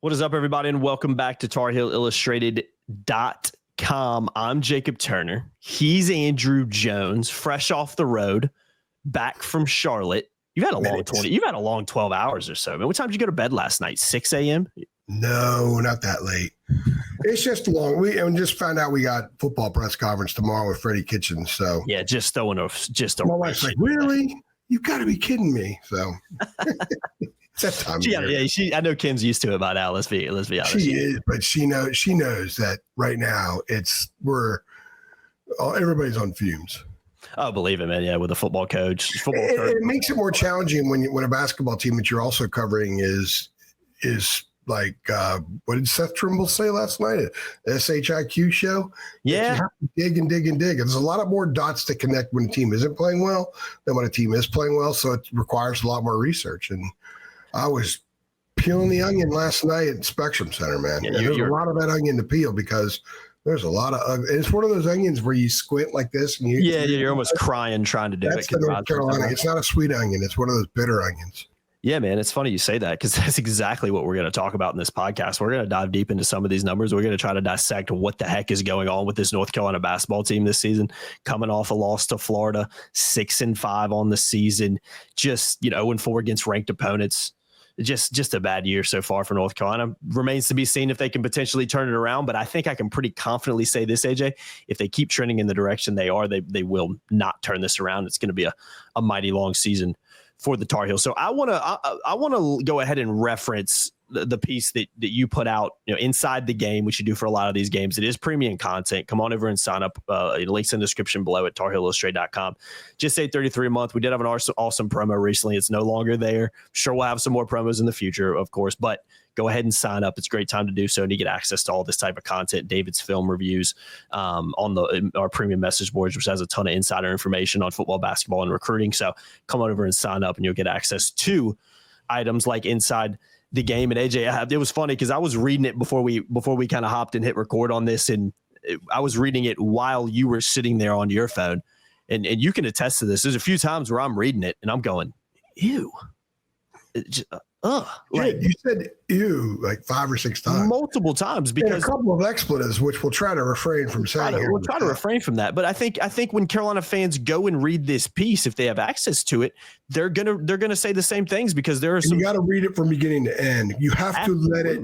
What is up, everybody, and welcome back to TarHeelIllustrated.com. I'm Jacob Turner. He's Andrew Jones, fresh off the road, back from Charlotte. You've had a long 12 hours or so. Man, what time did you go to bed last night? 6 a.m.? No, not that late. It's just long. We just found out we got football press conference tomorrow with Freddie Kitchens. So yeah, just a. My wife's like, really? You got to be kidding me. So. It's that time of year. I know Kim's used to it by now. Let's be honest. She is, but she knows that right now everybody's on fumes. Oh, believe it, man. Yeah, with a football coach. It makes it more challenging when a basketball team that you're also covering is like what did Seth Trimble say last night? A SHIQ show. Yeah, you have to dig and dig and dig. And there's a lot of more dots to connect when a team isn't playing well than when a team is playing well. So it requires a lot more research. And I was peeling the onion last night at Spectrum Center, man. Yeah, there's a lot of that onion to peel because there's a lot of it's one of those onions where you squint like this and you're almost crying trying to do it. That's the North Carolina. It's not a sweet onion. It's one of those bitter onions. Yeah, man, it's funny you say that because that's exactly what we're going to talk about in this podcast. We're going to dive deep into some of these numbers. We're going to try to dissect what the heck is going on with this North Carolina basketball team this season, coming off a loss to Florida, 6-5 on the season, just 0-4 against ranked opponents. Just a bad year so far for North Carolina. Remains to be seen if they can potentially turn it around, but I think I can pretty confidently say this, AJ, if they keep trending in the direction they are, they will not turn this around. It's going to be a mighty long season for the Tar Heels. So I want to go ahead and reference the piece that you put out, inside the game, which you do for a lot of these games. It is premium content. Come on over and sign up. Links in the description below at TarHeelIllustrated.com. Just $8.33 a month. We did have an awesome promo recently. It's no longer there. Sure, we'll have some more promos in the future, of course, but go ahead and sign up. It's a great time to do so, and you get access to all this type of content. David's film reviews on our premium message boards, which has a ton of insider information on football, basketball, and recruiting. So come on over and sign up, and you'll get access to items like Inside the Game. And AJ, it was funny because I was reading it before we kind of hopped and hit record on this, and I was reading it while you were sitting there on your phone, and you can attest to this. There's a few times where I'm reading it and I'm going, ew. You said ew like 5 or 6 times. Multiple times, because a couple of expletives, which we'll try to refrain from saying. We'll try to refrain from that. But I think when Carolina fans go and read this piece, if they have access to it, they're gonna say the same things, because there are some. You got to read it from beginning to end. You have to let it.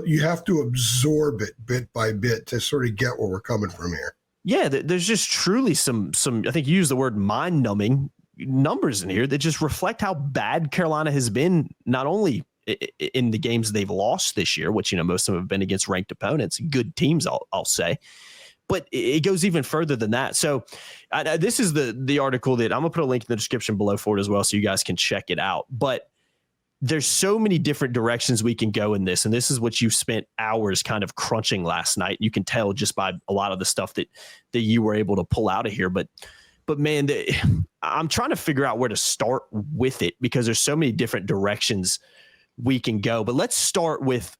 You have to absorb it bit by bit to sort of get where we're coming from here. Yeah, there's just truly some. I think you used the word mind-numbing numbers in here that just reflect how bad Carolina has been, not only in the games they've lost this year, which, most of them have been against ranked opponents, good teams, I'll say, but it goes even further than that. So this is the article that I'm gonna put a link in the description below for it as well, so you guys can check it out. But there's so many different directions we can go in this, and this is what you spent hours kind of crunching last night. You can tell just by a lot of the stuff that you were able to pull out of here, but man, I'm trying to figure out where to start with it, because there's so many different directions we can go. But let's start with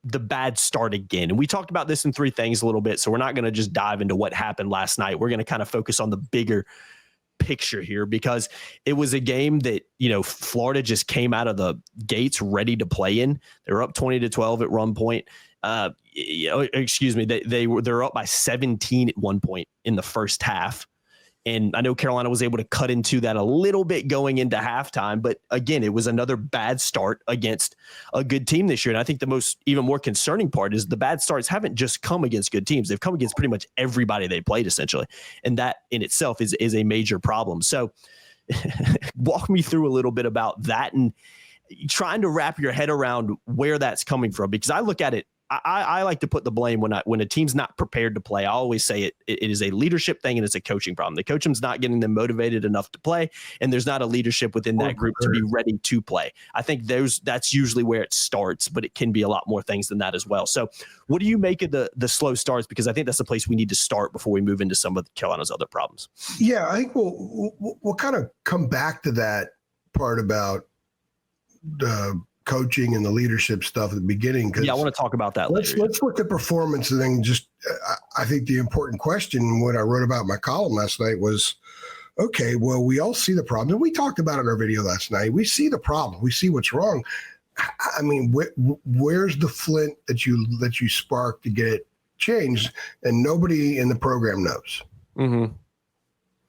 the bad start again. And we talked about this in 3 things a little bit, so we're not going to just dive into what happened last night. We're going to kind of focus on the bigger picture here, because it was a game that, Florida just came out of the gates ready to play in. They were up 20-12 at one point. Excuse me. They're up by 17 at one point in the first half. And I know Carolina was able to cut into that a little bit going into halftime, but again, it was another bad start against a good team this year. And I think the even more concerning part is the bad starts haven't just come against good teams. They've come against pretty much everybody they played, essentially. And that in itself is a major problem. So walk me through a little bit about that and trying to wrap your head around where that's coming from, because I look at it, I like to put the blame when a team's not prepared to play. I always say it is a leadership thing and it's a coaching problem. The coaching's not getting them motivated enough to play, and there's not a leadership within that group to be ready to play. I think that's usually where it starts, but it can be a lot more things than that as well. So what do you make of the slow starts? Because I think that's the place we need to start before we move into some of Carolina's other problems. Yeah, I think we'll kind of come back to that part about the coaching and the leadership stuff at the beginning. Yeah, I want to talk about that later. Let's look at performance, and then just I think the important question, what I wrote about in my column last night was, okay, well, we all see the problem. And we talked about it in our video last night. We see the problem. We see what's wrong. I mean, where's the flint that you spark to get it changed? And nobody in the program knows. Mm-hmm.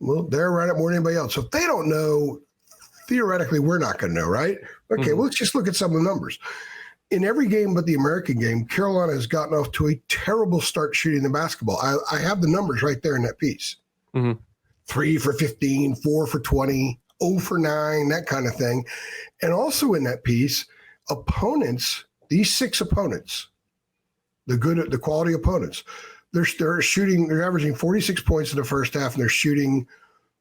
Well, they're around it more than anybody else. So if they don't know, theoretically, we're not going to know, right? Okay, well, let's just look at some of the numbers. In every game but the American game, Carolina has gotten off to a terrible start shooting the basketball. I have the numbers right there in that piece. Mm-hmm. 3 for 15, 4 for 20, 0 for 9, that kind of thing. And also in that piece, opponents, these 6 opponents, the quality opponents, they're averaging 46 points in the first half, and they're shooting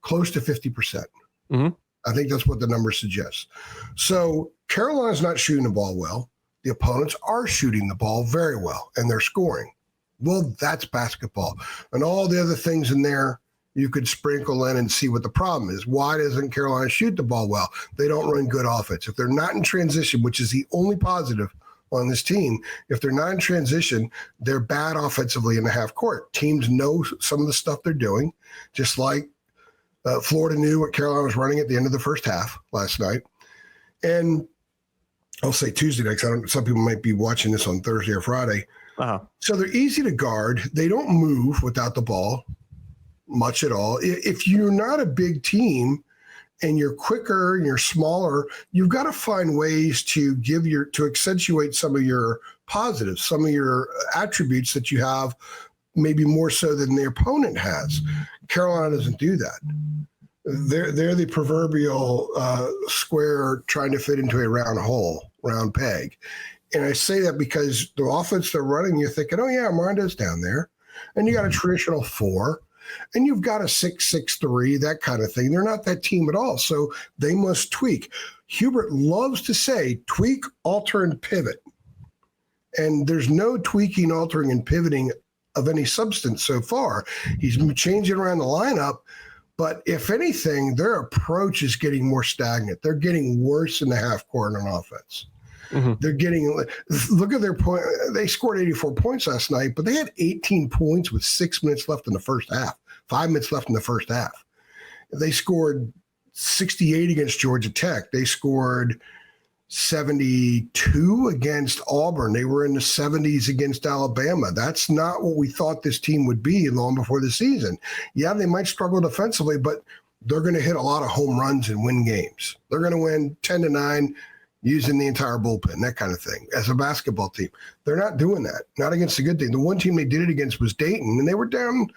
close to 50%. Mm-hmm. I think that's what the numbers suggest. So Carolina's not shooting the ball well. The opponents are shooting the ball very well, and they're scoring. Well, that's basketball. And all the other things in there you could sprinkle in and see what the problem is. Why doesn't Carolina shoot the ball well? They don't run good offense. If they're not in transition, which is the only positive on this team, if they're not in transition, they're bad offensively in the half court. Teams know some of the stuff they're doing, just like Florida knew what Carolina was running at the end of the first half last night. And I'll say Tuesday night, because some people might be watching this on Thursday or Friday. Uh-huh. So they're easy to guard. They don't move without the ball much at all. If you're not a big team and you're quicker and you're smaller, you've got to find ways to to accentuate some of your positives, some of your attributes that you have, maybe more so than the opponent has. Carolina doesn't do that. They're the proverbial square trying to fit into a round peg. And I say that because the offense they're running, you're thinking, oh yeah, Armando's down there. And you got a traditional 4. And you've got a 6'3", that kind of thing. They're not that team at all. So they must tweak. Hubert loves to say tweak, alter, and pivot. And there's no tweaking, altering, and pivoting of any substance so far. He's changing around the lineup. But if anything, their approach is getting more stagnant. They're getting worse in the half court on offense. Mm-hmm. They're getting, look at their point. They scored 84 points last night, but they had 18 points with 6 minutes left in the first half, 5 minutes left in the first half. They scored 68 against Georgia Tech. They scored 72 against Auburn. They were in the 70s against Alabama. That's not what we thought this team would be long before the season. Yeah, they might struggle defensively, but they're going to hit a lot of home runs and win games. They're going to win 10-9. Using the entire bullpen, that kind of thing, as a basketball team. They're not doing that, not against a good team. The one team they did it against was Dayton, and they were down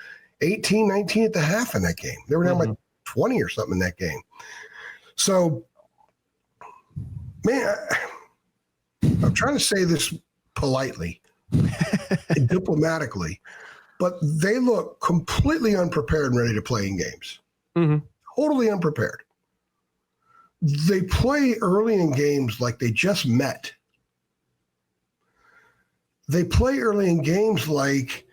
18-19 at the half in that game. They were down by 20 or something in that game. So, man, I'm trying to say this politely and diplomatically, but they look completely unprepared and ready to play in games. Mm-hmm. Totally unprepared. They play early in games like they just met. They play early in games like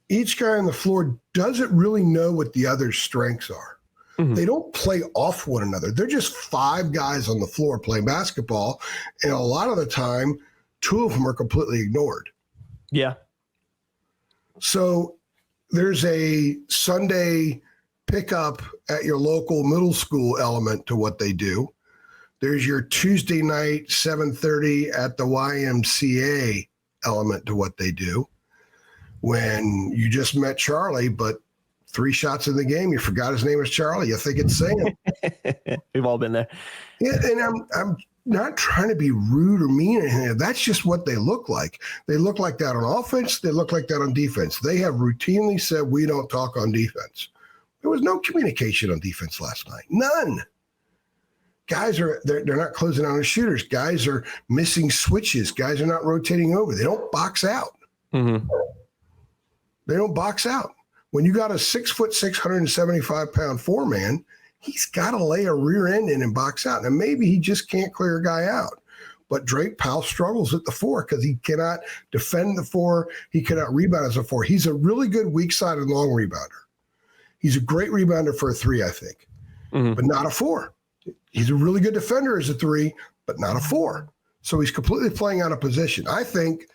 each guy on the floor doesn't really know what the other's strengths are. Mm-hmm. They don't play off one another. They're just 5 guys on the floor playing basketball, and a lot of the time, 2 of them are completely ignored. Yeah. So there's a Sunday pick up at your local middle school element to what they do. There's your Tuesday night, 7:30 at the YMCA element to what they do. When you just met Charlie, but 3 shots in the game, you forgot his name was Charlie. You think it's Sam. We've all been there. Yeah, and I'm not trying to be rude or mean or anything. That's just what they look like. They look like that on offense. They look like that on defense. They have routinely said, we don't talk on defense. There was no communication on defense last night. None. Guys they're not closing out on shooters. Guys are missing switches. Guys are not rotating over. They don't box out. Mm-hmm. They don't box out. When you got a 6'6", 175-pound 4-man, he's got to lay a rear end in and box out. And maybe he just can't clear a guy out. But Drake Powell struggles at the 4 because he cannot defend the 4. He cannot rebound as a 4. He's a really good weak-sided long rebounder. He's a great rebounder for a 3, I think, but not a 4. He's a really good defender as a 3, but not a 4. So he's completely playing out of position. I think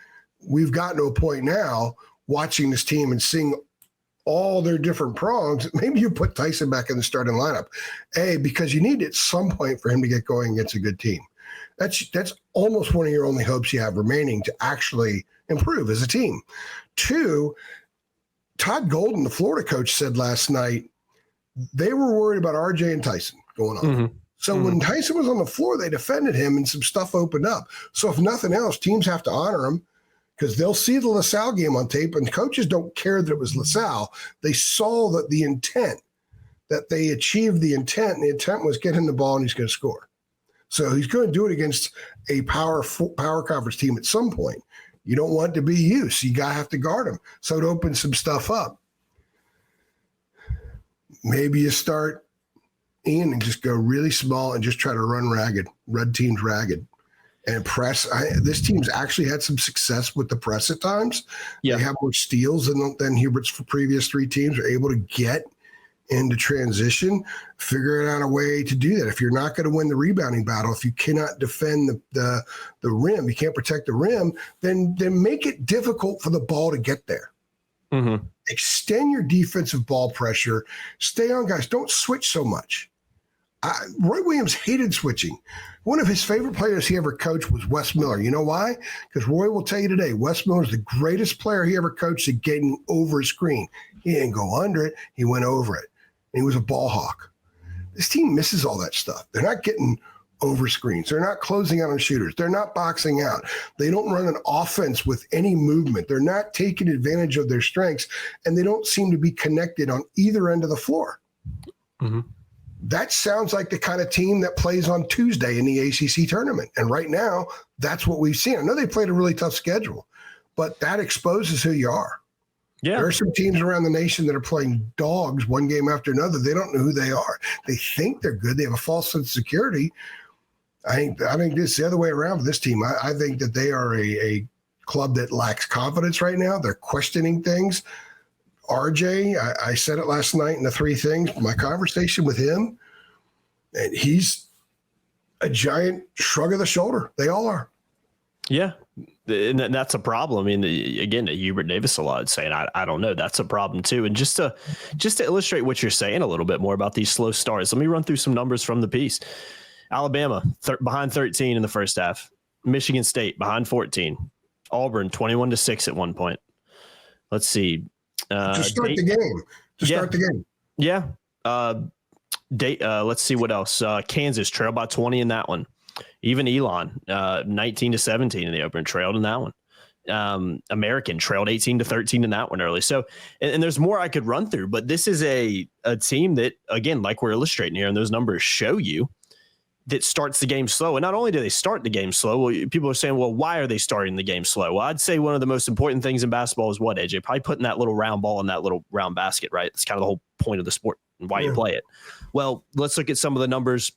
we've gotten to a point now watching this team and seeing all their different prongs. Maybe you put Tyson back in the starting lineup. Because you need at some point for him to get going against a good team. That's almost one of your only hopes you have remaining to actually improve as a team. 2, Todd Golden, the Florida coach, said last night they were worried about RJ and Tyson going on. Mm-hmm. So when Tyson was on the floor, they defended him and some stuff opened up. So if nothing else, teams have to honor him because they'll see the LaSalle game on tape, and coaches don't care that it was LaSalle. They saw that the intent, that they achieved the intent, and the intent was get him the ball and he's going to score. So he's going to do it against a power conference team at some point. You don't want it to be you, so you got to have to guard him. So it opens some stuff up. Maybe you start, Ian, and just go really small and just try to run teams ragged, and press. This team's actually had some success with the press at times. Yeah. They have more steals than Hubert's previous 3 teams are able to get into transition, figuring out a way to do that. If you're not going to win the rebounding battle, if you cannot defend the rim, you can't protect the rim, then make it difficult for the ball to get there. Mm-hmm. Extend your defensive ball pressure. Stay on guys. Don't switch so much. Roy Williams hated switching. One of his favorite players he ever coached was Wes Miller. You know why? Because Roy will tell you today, Wes Miller is the greatest player he ever coached at getting over a screen. He didn't go under it. He went over it. And he was a ball hawk. This team misses all that stuff. They're not getting over screens. They're not closing out on shooters. They're not boxing out. They don't run an offense with any movement. They're not taking advantage of their strengths, and they don't seem to be connected on either end of the floor. Mm-hmm. That sounds like the kind of team that plays on Tuesday in the ACC tournament. And right now, that's what we've seen. I know they played a really tough schedule, but that exposes who you are. Yeah. There are some teams around the nation that are playing dogs one game after another. They don't know who they are. They think they're good. They have a false sense of security. I think it's the other way around for this team. I think that they are a club that lacks confidence right now. They're questioning things. RJ, I said it last night in the 3 things, my conversation with him, and he's a giant shrug of the shoulder. They all are. Yeah. And that's a problem. I mean, again, Hubert Davis a lot saying, I don't know. That's a problem too. And just to illustrate what you're saying a little bit more about these slow starts, let me run through some numbers from the piece. Alabama behind 13 in the first half. Michigan State behind 14. Auburn 21-6 at one point. Let's see. To start the game. Yeah. Let's see what else. Kansas trailed by 20 in that one. Even Elon, 19-17 in the opener, trailed in that one. American trailed 18-13 in that one early. So, and there's more I could run through, but this is a team that, again, like we're illustrating here, and those numbers show you, that starts the game slow. And not only do they start the game slow, well, people are saying, well, why are they starting the game slow? Well, I'd say one of the most important things in basketball is what, AJ? Probably putting that little round ball in that little round basket, right? It's kind of the whole point of the sport and why you play it. Well, let's look at some of the numbers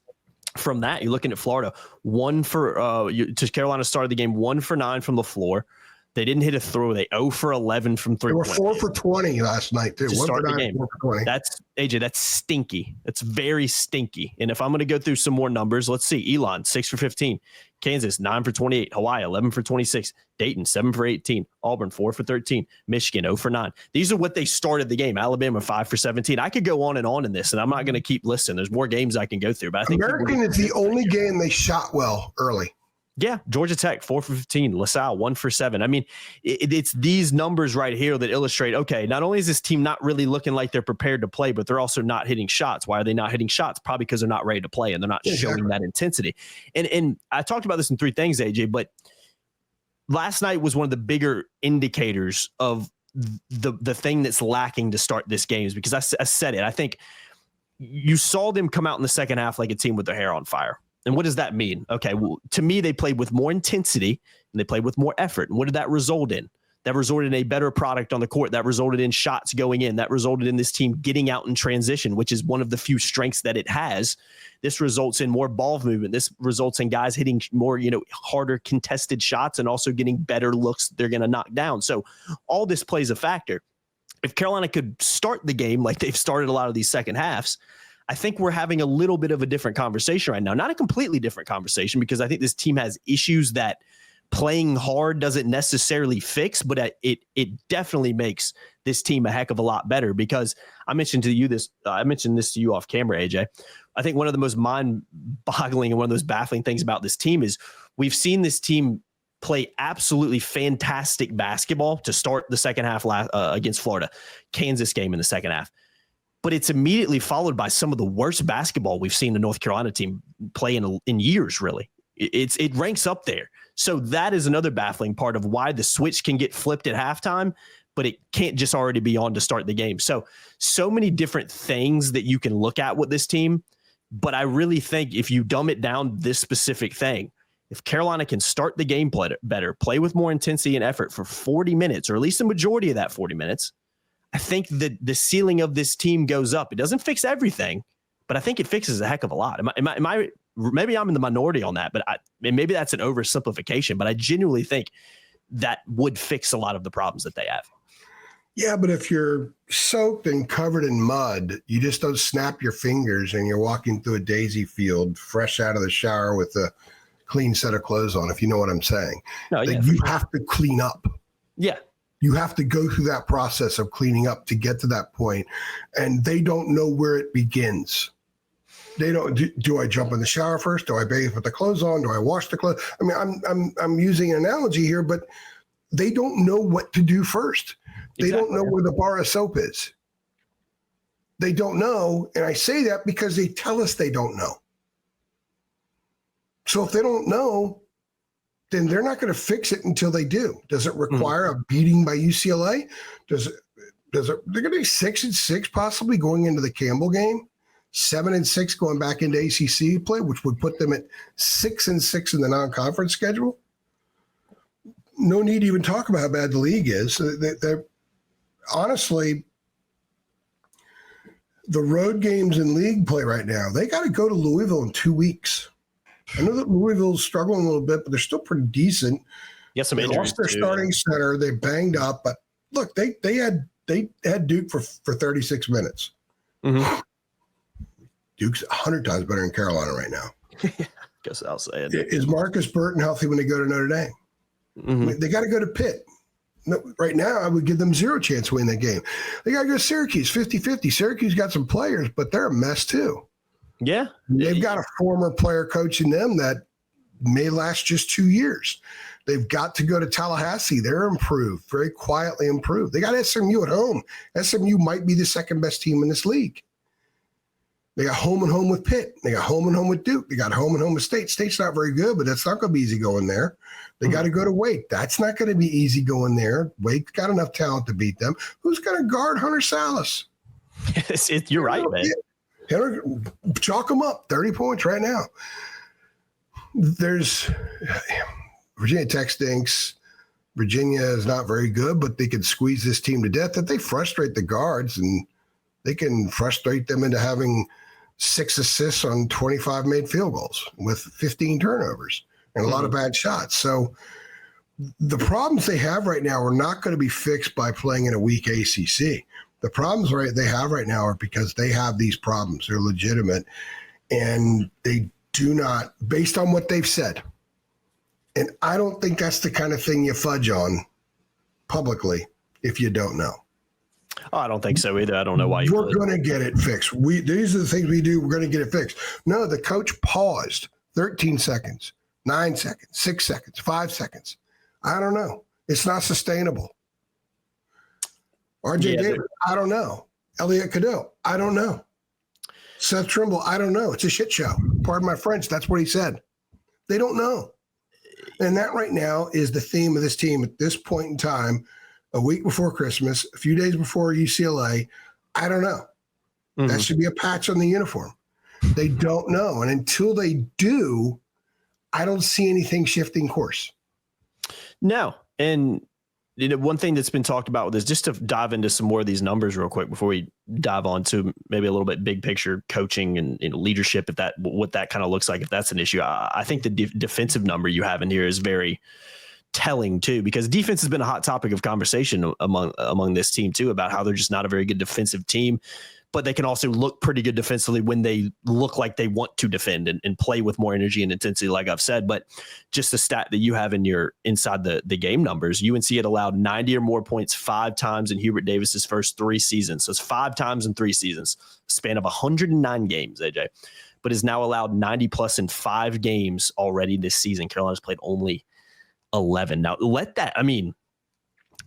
from that. You're looking at Florida. Carolina started the game 1 for 9 from the floor. They didn't hit a throw. They 0 for 11 from 3. They were 4 for 20 last night, too. To 1 start for 9, the game. 4 for 20. That's, AJ, that's stinky. That's very stinky. And if I'm going to go through some more numbers, let's see. Elon, 6 for 15. Kansas, 9 for 28. Hawaii, 11 for 26. Dayton, 7 for 18. Auburn, 4 for 13. Michigan, 0 for 9. These are what they started the game. Alabama, 5 for 17. I could go on in this, and I'm not going to keep listing. There's more games I can go through. But I think American is the only game they shot well early. Yeah, Georgia Tech, 4 for 15. LaSalle, 1 for 7. I mean, it's these numbers right here that illustrate, okay, not only is this team not really looking like they're prepared to play, but they're also not hitting shots. Why are they not hitting shots? Probably because they're not ready to play and they're not showing that intensity. And I talked about this in 3 things, AJ, but last night was one of the bigger indicators of the thing that's lacking to start this game, is because I said it. I think you saw them come out in the second half like a team with their hair on fire. And what does that mean? Okay, well, to me, they played with more intensity and they played with more effort. And what did that result in? That resulted in a better product on the court. That resulted in shots going in. That resulted in this team getting out in transition, which is one of the few strengths that it has. This results in more ball movement. This results in guys hitting more, harder contested shots and also getting better looks they're going to knock down. So all this plays a factor. If Carolina could start the game like they've started a lot of these second halves, I think we're having a little bit of a different conversation right now. Not a completely different conversation, because I think this team has issues that playing hard doesn't necessarily fix, but it definitely makes this team a heck of a lot better. Because I mentioned this to you off camera, AJ. I think one of the most mind-boggling and one of those baffling things about this team is we've seen this team play absolutely fantastic basketball to start the second half against Florida, Kansas game in the second half. But it's immediately followed by some of the worst basketball we've seen the North Carolina team play in years, really. It ranks up there. So that is another baffling part of why the switch can get flipped at halftime, but it can't just already be on to start the game. So many different things that you can look at with this team. But I really think if you dumb it down this specific thing, if Carolina can start the game better, play with more intensity and effort for 40 minutes, or at least the majority of that 40 minutes, I think that the ceiling of this team goes up. It doesn't fix everything, but I think it fixes a heck of a lot. Am I maybe I'm in the minority on that, but maybe that's an oversimplification, but I genuinely think that would fix a lot of the problems that they have. Yeah, but if you're soaked and covered in mud, you just don't snap your fingers and you're walking through a daisy field fresh out of the shower with a clean set of clothes on, if you know what I'm saying. No, yeah, you have to clean up. Yeah. You have to go through that process of cleaning up to get to that point, and they don't know where it begins. They don't. Do I jump in the shower first? Do I bathe with the clothes on? Do I wash the clothes? I mean, I'm using an analogy here, but they don't know what to do first. They don't know where the bar of soap is. They don't know, and I say that because they tell us they don't know. So if they don't know, then they're not going to fix it until they do. Does it require a beating by UCLA? Does it? They're going to be 6-6 possibly going into the Campbell game, 7-6 going back into ACC play, which would put them at 6-6 in the non-conference schedule. No need to even talk about how bad the league is. They're honestly, the road games in league play right now, they got to go to Louisville in 2 weeks. I know that Louisville's struggling a little bit, but they're still pretty decent. Yes, some they lost their starting center. They banged up, but look, they had Duke for 36 minutes. Mm-hmm. Duke's 100 times better than Carolina right now. Guess I'll say it. Is Marcus Burton healthy when they go to Notre Dame? Mm-hmm. I mean, they got to go to Pitt. No, right now, I would give them zero chance to win that game. They got to go to Syracuse, 50-50. Syracuse got some players, but they're a mess too. Yeah. They've got a former player coaching them that may last just 2 years. They've got to go to Tallahassee. They're improved, very quietly improved. They got SMU at home. SMU might be the second best team in this league. They got home and home with Pitt. They got home and home with Duke. They got home and home with State. State's not very good, but that's not going to be easy going there. They got to go to Wake. That's not going to be easy going there. Wake's got enough talent to beat them. Who's going to guard Hunter Salas? You're right, man. Chalk them up, 30 points right now. There's Virginia Tech stinks. Virginia is not very good, but they can squeeze this team to death. If they frustrate the guards, and they can frustrate them into having 6 assists on 25 made field goals with 15 turnovers and a lot of bad shots. So the problems they have right now are not going to be fixed by playing in a weak ACC. The problems they have right now are because they have these problems. They're legitimate, and they do not, based on what they've said. And I don't think that's the kind of thing you fudge on publicly if you don't know. Oh, I don't think so either. I don't know why We're going to get it fixed. These are the things we do. We're going to get it fixed. No, the coach paused 13 seconds, 9 seconds, 6 seconds, 5 seconds. I don't know. It's not sustainable. RJ Davis, I don't know. Elliot Cadeau, I don't know. Seth Trimble, I don't know. It's a shit show. Pardon my French. That's what he said. They don't know. And that right now is the theme of this team at this point in time, a week before Christmas, a few days before UCLA. I don't know. Mm-hmm. That should be a patch on the uniform. They don't know. And until they do, I don't see anything shifting course. No. And one thing that's been talked about with this, just to dive into some more of these numbers real quick before we dive on to maybe a little bit big picture coaching and leadership, what that kind of looks like, if that's an issue. I think the defensive number you have in here is very telling too, because defense has been a hot topic of conversation among this team too, about how they're just not a very good defensive team. but they can also look pretty good defensively when they look like they want to defend and play with more energy and intensity, like I've said. But just the stat that you have in your inside the game numbers, UNC had allowed 90 or more points 5 times in Hubert Davis's first 3 seasons. So it's 5 times in 3 seasons, span of 109 games, AJ, but is now allowed 90 plus in 5 games already this season. Carolina's played only 11. Now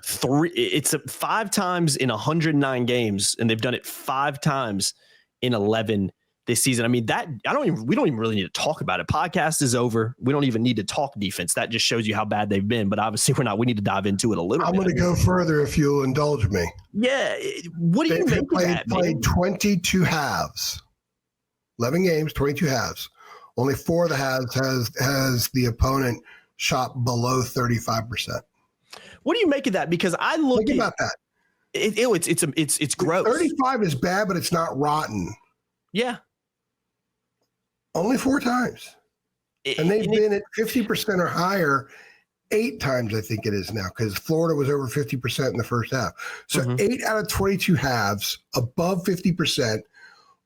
it's 5 times in 109 games, and they've done it 5 times in 11 this season. I mean, we don't even really need to talk about it. Podcast is over. We don't even need to talk defense. That just shows you how bad they've been, but obviously we need to dive into it a little bit. I'm going to go further if you'll indulge me. Yeah. What do you make of that, man? Played 22 halves, 11 games, 22 halves. Only 4 of the halves has the opponent shot below 35%. What do you make of that? Because I think about that. It's gross. 35 is bad, but it's not rotten. Yeah. Only 4 times. And they've been at 50% or higher 8 times, I think it is now, because Florida was over 50% in the first half. So 8 out of 22 halves above 50%,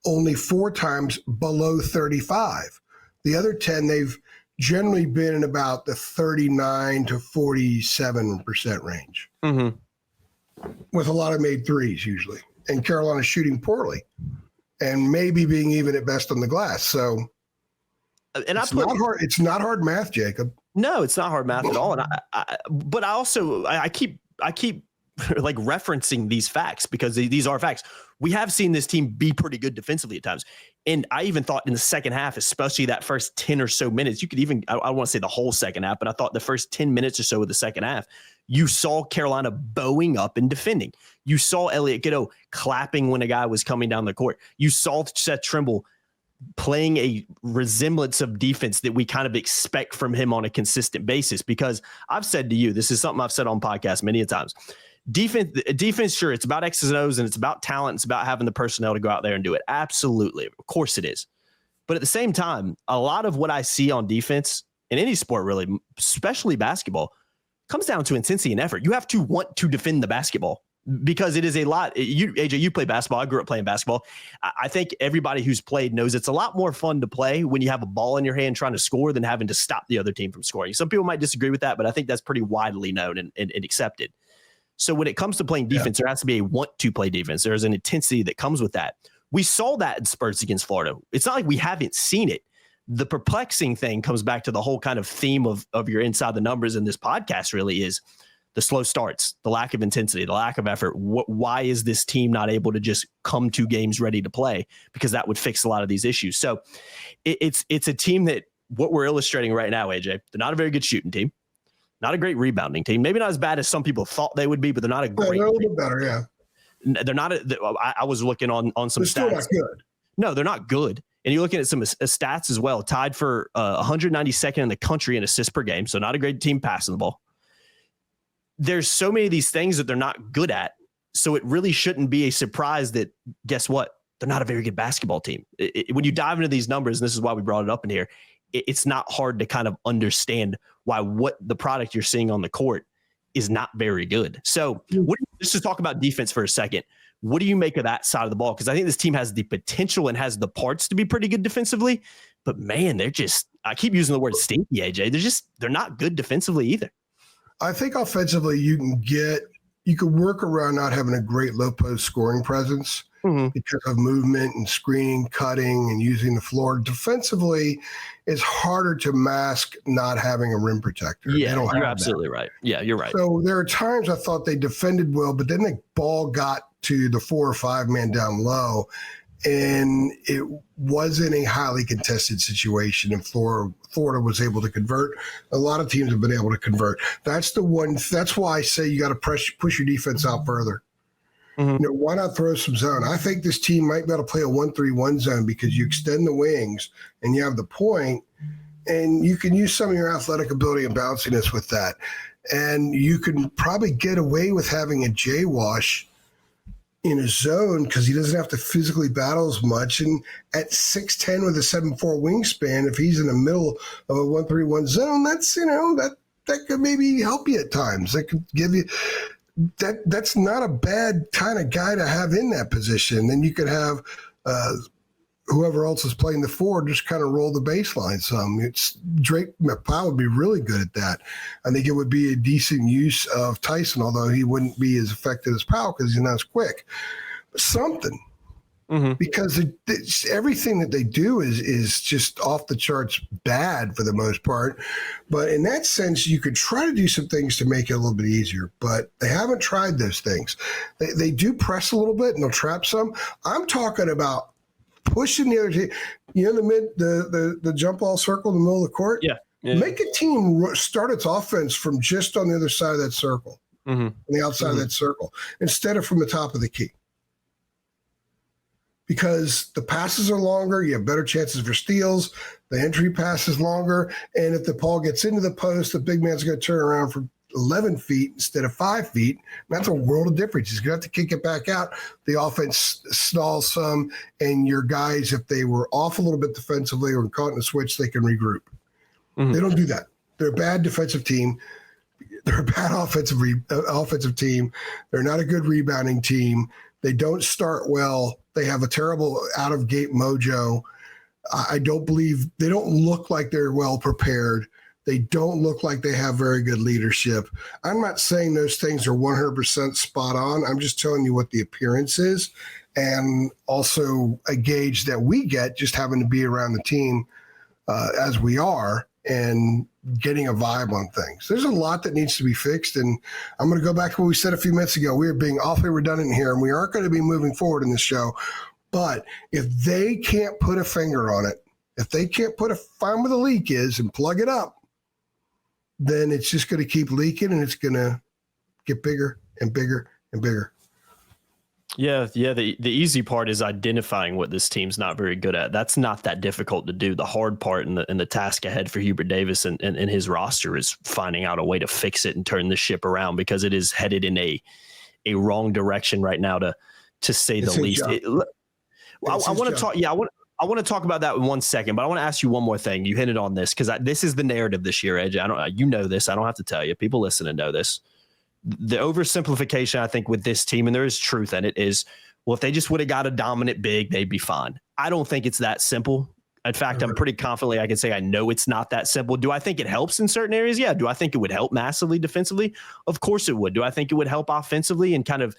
only 4 times below 35. The other 10, they've generally been in about the 39 to 47% range, with a lot of made threes usually, and Carolina shooting poorly, and maybe being even at best on the glass. So, it's not hard math, Jacob. No, it's not hard math at all. And I keep like referencing these facts because these are facts. We have seen this team be pretty good defensively at times. And I even thought in the second half, especially that first 10 or so minutes, you could even, I don't want to say the whole second half, but I thought the first 10 minutes or so of the second half, you saw Carolina bowing up and defending. You saw Elliot Ghetto clapping when a guy was coming down the court. You saw Seth Trimble playing a resemblance of defense that we kind of expect from him on a consistent basis. Because I've said to you, this is something I've said on podcasts many a times. Defense, sure, it's about X's and O's and it's about talent. It's about having the personnel to go out there and do it. Absolutely. Of course it is. But at the same time, a lot of what I see on defense in any sport, really, especially basketball, comes down to intensity and effort. You have to want to defend the basketball because it is a lot. AJ, you play basketball. I grew up playing basketball. I think everybody who's played knows it's a lot more fun to play when you have a ball in your hand trying to score than having to stop the other team from scoring. Some people might disagree with that, but I think that's pretty widely known and accepted. So when it comes to playing defense, there has to be a want to play defense. There's an intensity that comes with that. We saw that in spurts against Florida. It's not like we haven't seen it. The perplexing thing comes back to the whole kind of theme of your inside the numbers in this podcast really is the slow starts, the lack of intensity, the lack of effort. Why is this team not able to just come to games ready to play? Because that would fix a lot of these issues. So it's a team that what we're illustrating right now, AJ, they're not a very good shooting team. Not a great rebounding team. Maybe not as bad as some people thought they would be, but they're not a great. They're a little bit better, yeah. They're not. I was looking on some stats. Still not good. No, they're not good. And you're looking at some stats as well. Tied for 192nd in the country in assists per game. So not a great team passing the ball. There's so many of these things that they're not good at. So it really shouldn't be a surprise that, guess what? They're not a very good basketball team. When you dive into these numbers, and this is why we brought it up in here, it's not hard to kind of understand why what the product you're seeing on the court is not very good. So let's just talk about defense for a second. What do you make of that side of the ball? Because I think this team has the potential and has the parts to be pretty good defensively, but man, they're just, I keep using the word stinky, AJ. They're not good defensively either. I think offensively you can work around not having a great low post scoring presence because of movement and screening, cutting, and using the floor. Defensively, it's harder to mask not having a rim protector. Yeah, you're absolutely right. Yeah, you're right. So there are times I thought they defended well, but then the ball got to the 4 or 5 man down low, and it wasn't a highly contested situation, and Florida was able to convert. A lot of teams have been able to convert. That's why I say you got to push your defense out further. Why not throw some zone? I think this team might be able to play a 1-3-1 zone because you extend the wings and you have the point, and you can use some of your athletic ability and bounciness with that. And you can probably get away with having a J-Wash in a zone because he doesn't have to physically battle as much. And at 6'10" with a 7'4" wingspan, if he's in the middle of a 1-3-1 zone, that's, that could maybe help you at times. That could give you – that's not a bad kind of guy to have in that position. Then you could have whoever else is playing the 4 just kind of roll the baseline some. It's Drake McPowell would be really good at that. I think it would be a decent use of Tyson, although he wouldn't be as effective as Powell because he's not as quick. But something. Because everything that they do is just off the charts bad for the most part. But in that sense, you could try to do some things to make it a little bit easier, but they haven't tried those things. They do press a little bit and they'll trap some. I'm talking about pushing the other team, the jump ball circle in the middle of the court. Yeah. Make a team start its offense from just on the other side of that circle, on the outside of that circle, instead of from the top of the key. Because the passes are longer, you have better chances for steals, the entry pass is longer, and if the ball gets into the post, the big man's going to turn around for 11 feet instead of 5 feet. And that's a world of difference. He's going to have to kick it back out. The offense stalls some, and your guys, if they were off a little bit defensively or caught in a switch, they can regroup. They don't do that. They're a bad defensive team. They're a bad offensive team. They're not a good rebounding team. They don't start well. They have a terrible out-of-gate mojo. I don't believe – they don't look like they're well prepared. They don't look like they have very good leadership. I'm not saying those things are 100% spot on. I'm just telling you what the appearance is, and also a gauge that we get just having to be around the team as we are and getting a vibe on things. There's a lot that needs to be fixed, and I'm going to go back to what we said a few minutes ago. We are being awfully redundant here, and we aren't going to be moving forward in this show. But if they can't put a finger on it, if they can't find where the leak is and plug it up, then it's just going to keep leaking, and it's going to get bigger and bigger and bigger. Yeah. The easy part is identifying what this team's not very good at. That's not that difficult to do. The hard part and the task ahead for Hubert Davis and his roster is finding out a way to fix it and turn the ship around, because it is headed in a wrong direction right now, to say the least. I want to talk. Yeah, I want to talk about that in 1 second, but I want to ask you one more thing. You hinted on this because this is the narrative this year, Edge. You know this. I don't have to tell you. People listening know this. The oversimplification, I think, with this team, and there is truth in it, is, well, if they just would have got a dominant big, they'd be fine. I don't think it's that simple. In fact, I'm pretty confidently I can say I know it's not that simple. Do I think it helps in certain areas? Yeah. Do I think it would help massively defensively? Of course it would. Do I think it would help offensively and kind of,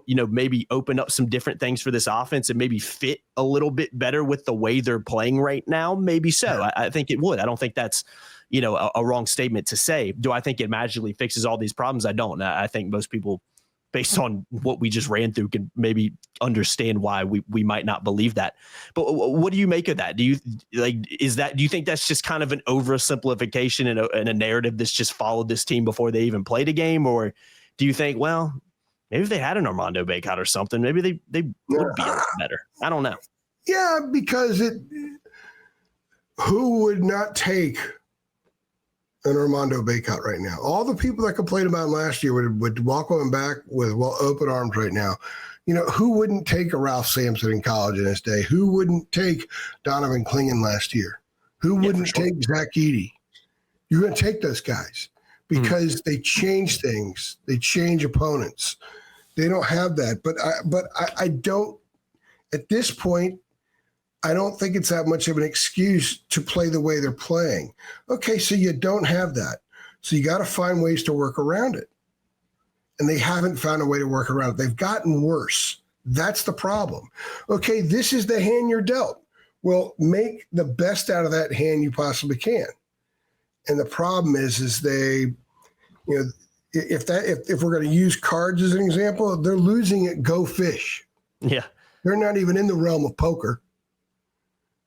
maybe open up some different things for this offense and maybe fit a little bit better with the way they're playing right now? Maybe so. I think it would. I don't think that's, a wrong statement to say. Do I think it magically fixes all these problems? I don't. I think most people, based on what we just ran through, can maybe understand why we might not believe that. But what do you make of that? Do you think that's just kind of an oversimplification and a narrative that's just followed this team before they even played a game? Or do you think, well, maybe if they had an Armando Bacot or something, maybe they would be a lot better? I don't know. Yeah, because who would not take an Armando Bacot right now? All the people that complained about him last year would welcome him back with open arms right now. Who wouldn't take a Ralph Sampson in college in his day? Who wouldn't take Donovan Clingan last year? Who wouldn't take Zach Edey? You're going to take those guys because they change things. They change opponents. They don't have that. But I don't, at this point, I don't think it's that much of an excuse to play the way they're playing. Okay, so you don't have that. So you got to find ways to work around it. And they haven't found a way to work around it. They've gotten worse. That's the problem. Okay, this is the hand you're dealt. Well, make the best out of that hand you possibly can. And the problem is they, if we're going to use cards as an example, they're losing at Go Fish. Yeah. They're not even in the realm of poker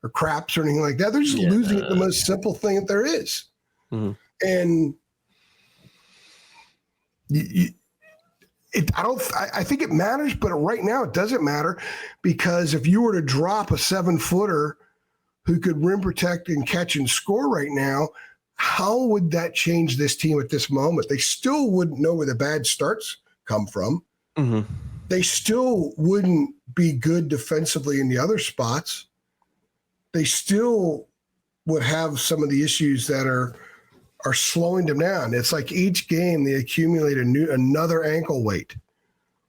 or craps or anything like that. They're just losing at the most simple thing that there is. Mm-hmm. And I think it matters, but right now it doesn't matter, because if you were to drop a 7-footer who could rim protect and catch and score right now, how would that change this team at this moment? They still wouldn't know where the bad starts come from. Mm-hmm. They still wouldn't be good defensively in the other spots. They still would have some of the issues that are are slowing them down. It's like each game they accumulate another ankle weight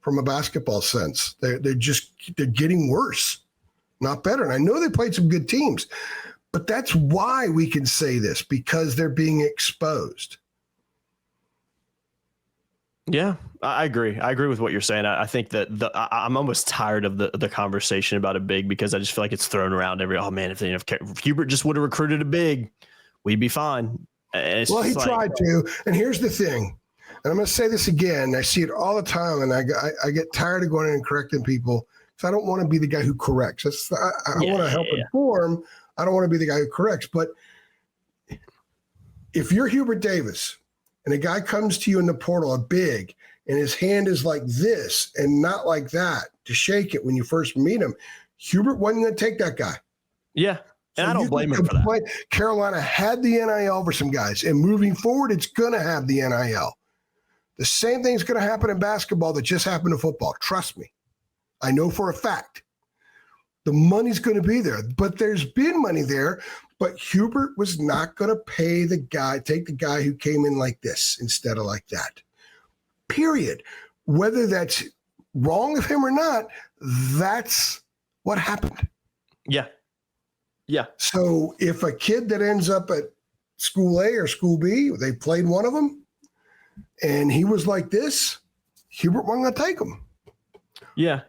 from a basketball sense. They're getting worse, not better. And I know they played some good teams, but that's why we can say this, because they're being exposed. Yeah, I agree. I agree with what you're saying. I think that I'm almost tired of the conversation about a big, because I just feel like it's thrown around oh man, if Hubert just would have recruited a big, we'd be fine. Well, he tried to. And here's the thing, and I'm going to say this again. I see it all the time, and I get tired of going in and correcting people, because I don't want to be the guy who corrects. I want to help inform. I don't want to be the guy who corrects. But if you're Hubert Davis and a guy comes to you in the portal, a big, and his hand is like this and not like that to shake it when you first meet him, Hubert wasn't going to take that guy. Yeah. And so I don't blame him for that. Carolina had the NIL for some guys, and moving forward, it's going to have the NIL. The same thing's going to happen in basketball that just happened in football. Trust me. I know for a fact. The money's going to be there, but there's been money there. But Hubert was not going to take the guy who came in like this instead of like that. Period. Whether that's wrong of him or not, that's what happened. Yeah. Yeah. So if a kid that ends up at school A or school B, they played one of them, and he was like this, Hubert wasn't going to take him. Yeah.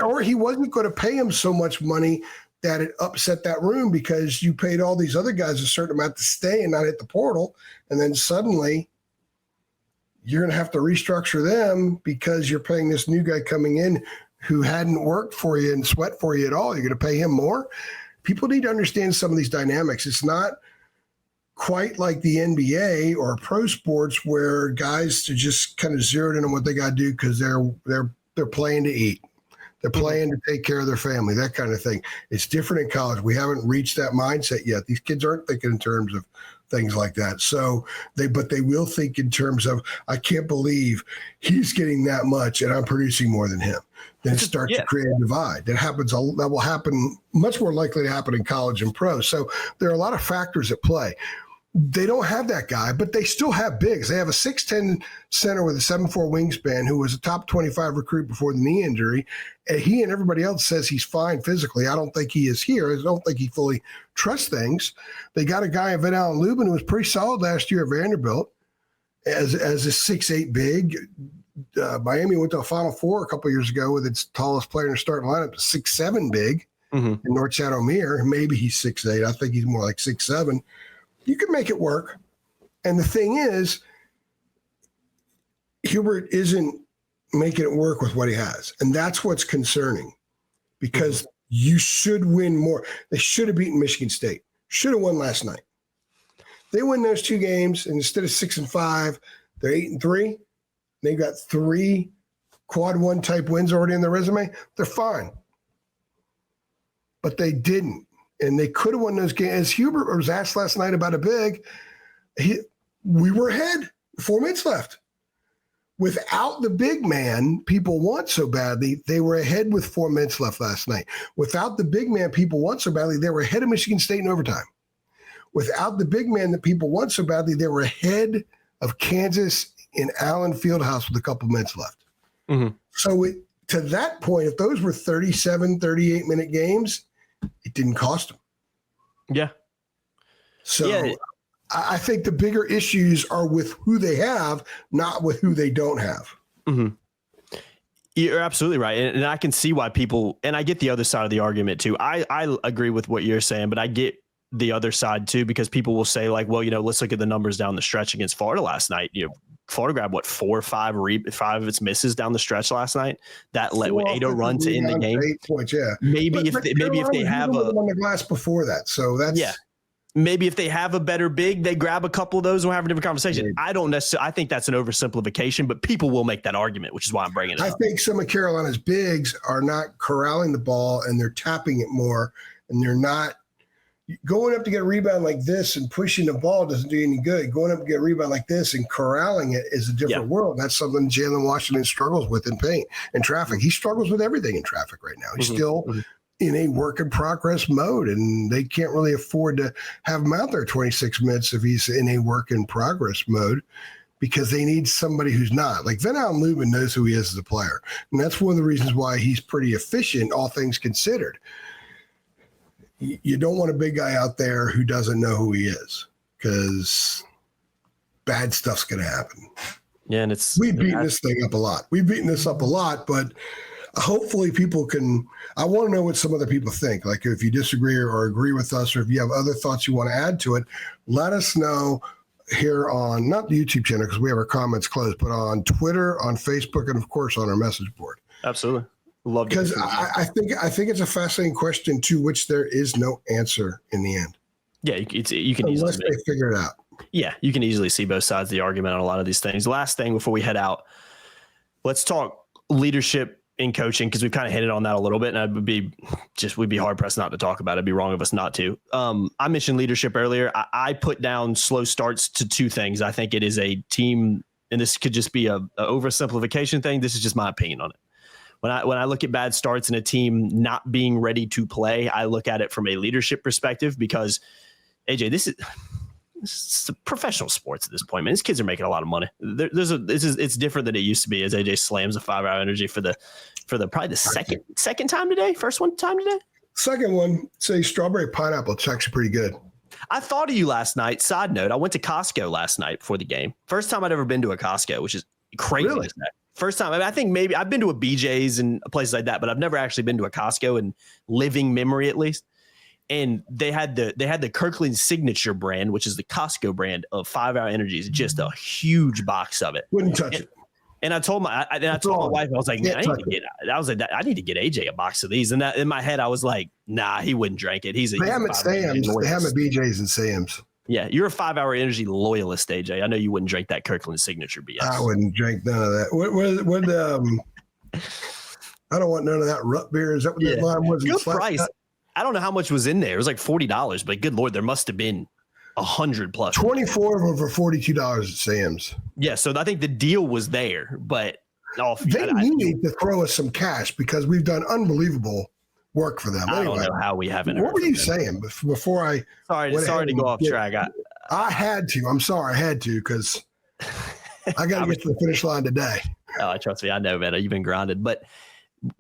Or he wasn't going to pay him so much money that it upset that room, because you paid all these other guys a certain amount to stay and not hit the portal. And then suddenly you're going to have to restructure them because you're paying this new guy coming in who hadn't worked for you and sweat for you at all. You're going to pay him more. People need to understand some of these dynamics. It's not quite like the NBA or pro sports where guys are just kind of zeroed in on what they got to do because they're playing to eat. They're playing to take care of their family, that kind of thing. It's different in college. We haven't reached that mindset yet. These kids aren't thinking in terms of things like that. So but they will think in terms of, I can't believe he's getting that much and I'm producing more than him. Then start to create a divide. That will happen, much more likely to happen in college and pro. So there are a lot of factors at play. They don't have that guy, but they still have bigs. They have a 6'10" center with a 7'4" wingspan who was a top 25 recruit before the knee injury. And he and everybody else says he's fine physically. I don't think he is here. I don't think he fully trusts things. They got a guy, Van Allen Lubin, who was pretty solid last year at Vanderbilt as a 6'8" big. Miami went to a Final Four a couple of years ago with its tallest player in the starting lineup, 6'7" big, in North Shadow Mir. Maybe he's 6'8". I think he's more like 6'7". You can make it work. And the thing is, Hubert isn't making it work with what he has. And that's what's concerning, because you should win more. They should have beaten Michigan State. Should have won last night. They win those two games, and instead of 6-5, they're 8-3. They've got 3 quad one type wins already in their resume. They're fine. But they didn't. And they could have won those games. As Hubert was asked last night about a big, we were ahead, 4 minutes left. Without the big man people want so badly, they were ahead with 4 minutes left last night. Without the big man people want so badly, they were ahead of Michigan State in overtime. Without the big man that people want so badly, they were ahead of Kansas in Allen Fieldhouse with a couple minutes left. So to that point, if those were 37, 38-minute games, it didn't cost them. Yeah. So I think the bigger issues are with who they have, not with who they don't have. You're absolutely right. And I can see why people, and I get the other side of the argument too. I agree with what you're saying, but I get the other side too, because people will say like, well, let's look at the numbers down the stretch against Florida last night. Florida grabbed 4 or 5 of its misses down the stretch last night. That led with 8-0 run to end the game. 8 points, yeah. Maybe if they have on the glass before that, so that's maybe if they have a better big, they grab a couple of those and we'll have a different conversation. I don't necessarily. I think that's an oversimplification, but people will make that argument, which is why I'm bringing it up. I think some of Carolina's bigs are not corralling the ball and they're tapping it more, and they're not. Going up to get a rebound like this and pushing the ball doesn't do any good. Going up to get a rebound like this and corralling it is a different world. That's something Jalen Washington struggles with in paint and traffic. He struggles with everything in traffic right now. He's still in a work in progress mode, and they can't really afford to have him out there 26 minutes if he's in a work in progress mode, because they need somebody who's not. Like Van Allen Lubin knows who he is as a player, and that's one of the reasons why he's pretty efficient, all things considered. You don't want a big guy out there who doesn't know who he is, because bad stuff's going to happen. Yeah, and we've beaten this thing up a lot. We've beaten this up a lot, but hopefully people can. I want to know what some other people think. Like if you disagree or agree with us, or if you have other thoughts you want to add to it, let us know here on, not the YouTube channel because we have our comments closed, but on Twitter, on Facebook, and of course on our message board. Absolutely. Love because I think it's a fascinating question to which there is no answer in the end. Yeah, you can unless easily they figure it out. Yeah, you can easily see both sides of the argument on a lot of these things. Last thing before we head out, let's talk leadership in coaching, because we've kind of hit it on that a little bit, and we'd be hard pressed not to talk about it. It'd be wrong of us not to. I mentioned leadership earlier. I put down slow starts to two things. I think it is a team, and this could just be a oversimplification thing. This is just my opinion on it. When I look at bad starts in a team not being ready to play, I look at it from a leadership perspective, because AJ, this is professional sports at this point, man. These kids are making a lot of money. It's different than it used to be, as AJ slams a 5-hour energy for probably the second time today. First one time today. Second one, say strawberry pineapple. It's actually pretty good. I thought of you last night. Side note, I went to Costco last night before the game. First time I'd ever been to a Costco, which is crazy. Really? First time. I mean, I think maybe I've been to a BJ's and places like that, but I've never actually been to a Costco in living memory, at least. And they had the Kirkland Signature brand, which is the Costco brand of 5-hour energies, just a huge box of it. Wouldn't touch it. And I told my wife, I was like, man, I need to get AJ a box of these. And that, in my head, I was like, nah, he wouldn't drink it. They have at Sam's. They have at BJ's and Sam's. Yeah, you're a 5-hour energy loyalist, AJ. I know you wouldn't drink that Kirkland Signature BS. I wouldn't drink none of that. What I don't want none of that root beer. Is that what that line was? Good price. I don't know how much was in there. It was like $40, but good Lord, there must have been 100 plus. 24 of them for $42 at Sam's. Yeah, so I think the deal was there, but they need to throw us some cash, because we've done unbelievable work for them. I don't know how we haven't. What were you saying before I? Sorry to go off track. I had to. I'm sorry, I had to, because I got to get to the finish line today. Oh, trust me, I know, man. You've been grounded. But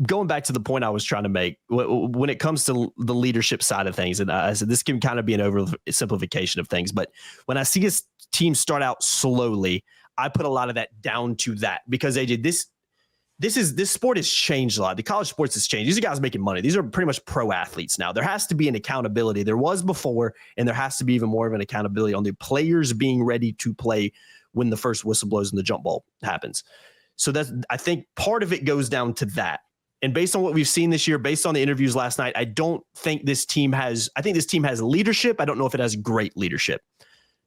going back to the point I was trying to make, when it comes to the leadership side of things, and I said this can kind of be an oversimplification of things, but when I see a team start out slowly, I put a lot of that down to that, because AJ, this sport has changed a lot. The college sports has changed. These are guys making money. These are pretty much pro athletes now. There has to be an accountability. There was before, and there has to be even more of an accountability on the players being ready to play when the first whistle blows and the jump ball happens. So I think part of it goes down to that. And based on what we've seen this year, based on the interviews last night, I think this team has leadership. I don't know if it has great leadership.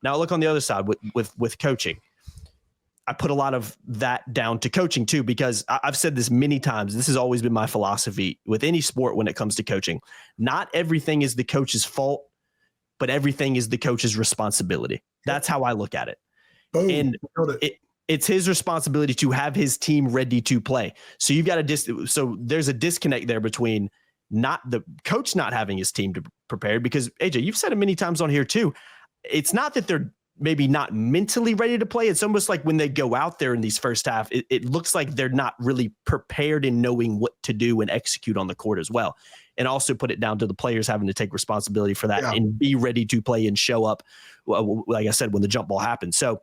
Now look on the other side with coaching. I put a lot of that down to coaching too, because I've said this many times. This has always been my philosophy with any sport when it comes to coaching. Not everything is the coach's fault, but everything is the coach's responsibility. That's how I look at it. Boom. And it's his responsibility to have his team ready to play. So you've got so there's a disconnect there between not the coach not having his team to prepare, because AJ, you've said it many times on here too. It's not that they're maybe not mentally ready to play. It's almost like when they go out there in these first half, it looks like they're not really prepared in knowing what to do and execute on the court as well. And also put it down to the players having to take responsibility for that and be ready to play and show up, like I said, when the jump ball happens. So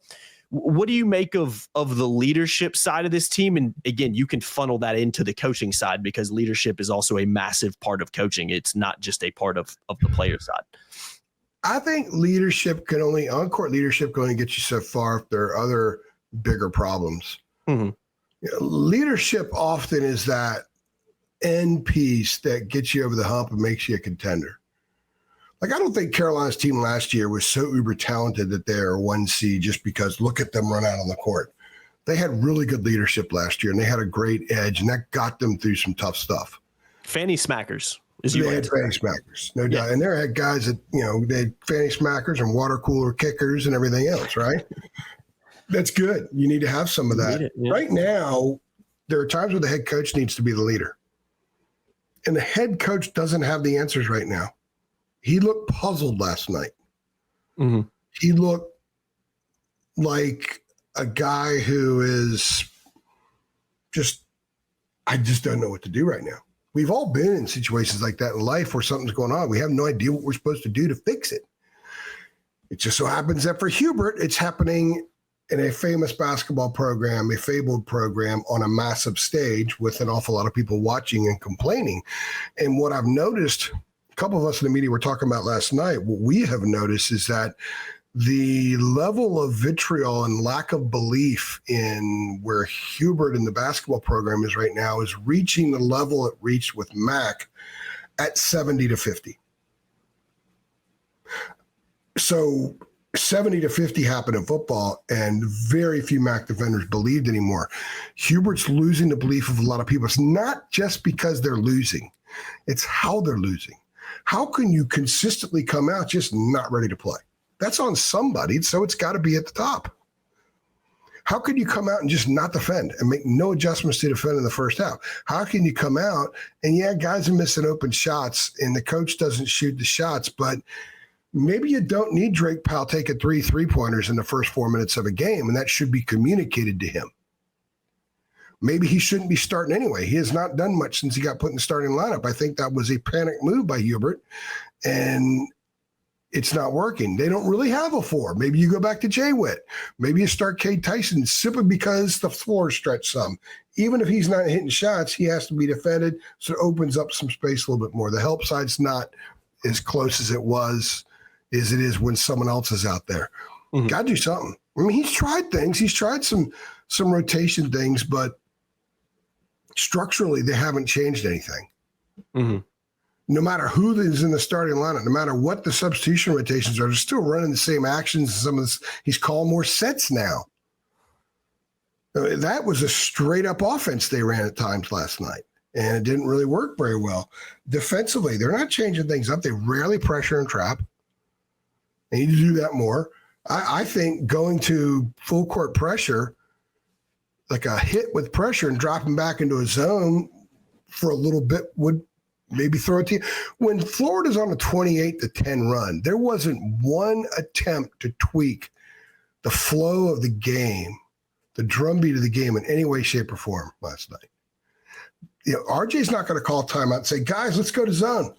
what do you make of the leadership side of this team? And again, you can funnel that into the coaching side, because leadership is also a massive part of coaching. It's not just a part of the player side. I think on-court leadership can only get you so far if there are other bigger problems. Mm-hmm. Leadership often is that end piece that gets you over the hump and makes you a contender. Like, I don't think Carolina's team last year was so uber talented that they're 1C just because look at them run out on the court. They had really good leadership last year, and they had a great edge, and that got them through some tough stuff. Fanny smackers. They had fanny smackers, no doubt. And there had guys that, they had fanny smackers and water cooler kickers and everything else, right? That's good. You need to have some of that. Right now, there are times where the head coach needs to be the leader. And the head coach doesn't have the answers right now. He looked puzzled last night. Mm-hmm. He looked like a guy who is I just don't know what to do right now. We've all been in situations like that in life where something's going on. We have no idea what we're supposed to do to fix it. It just so happens that for Hubert, it's happening in a famous basketball program, a fabled program on a massive stage with an awful lot of people watching and complaining. And what I've noticed, a couple of us in the media were talking about last night, what we have noticed is that the level of vitriol and lack of belief in where Hubert in the basketball program is right now is reaching the level it reached with Mac at 70-50. So 70-50 happened in football, and very few Mac defenders believed anymore. Hubert's losing the belief of a lot of people. It's not just because they're losing. It's how they're losing. How can you consistently come out just not ready to play? That's on somebody, so it's got to be at the top. How can you come out and just not defend and make no adjustments to defend in the first half? How can you come out and, yeah, guys are missing open shots and the coach doesn't shoot the shots, but maybe you don't need Drake Powell taking 3 3-pointers in the first 4 minutes of a game, and that should be communicated to him. Maybe he shouldn't be starting anyway. He has not done much since he got put in the starting lineup. I think that was a panic move by Hubert, and it's not working. They don't really have a 4. Maybe you go back to Jay Witt. Maybe you start Cade Tyson simply because the floor is stretched some. Even if he's not hitting shots, he has to be defended, so it opens up some space a little bit more. The help side's not as close as it is when someone else is out there. Mm-hmm. Got to do something. I mean, he's tried things. He's tried some rotation things, but structurally they haven't changed anything. Mm-hmm. No matter who is in the starting lineup, no matter what the substitution rotations are, they're still running the same actions. Some of this, he's calling more sets now. That was a straight up offense they ran at times last night, and it didn't really work very well. Defensively, they're not changing things up. They rarely pressure and trap. They need to do that more. I think going to full court pressure, like a hit with pressure and dropping back into a zone for a little bit would maybe throw a team. When Florida's on a 28-10 run, there wasn't one attempt to tweak the flow of the game, the drumbeat of the game in any way, shape, or form last night. You know, RJ's not going to call timeout and say, guys, let's go to zone.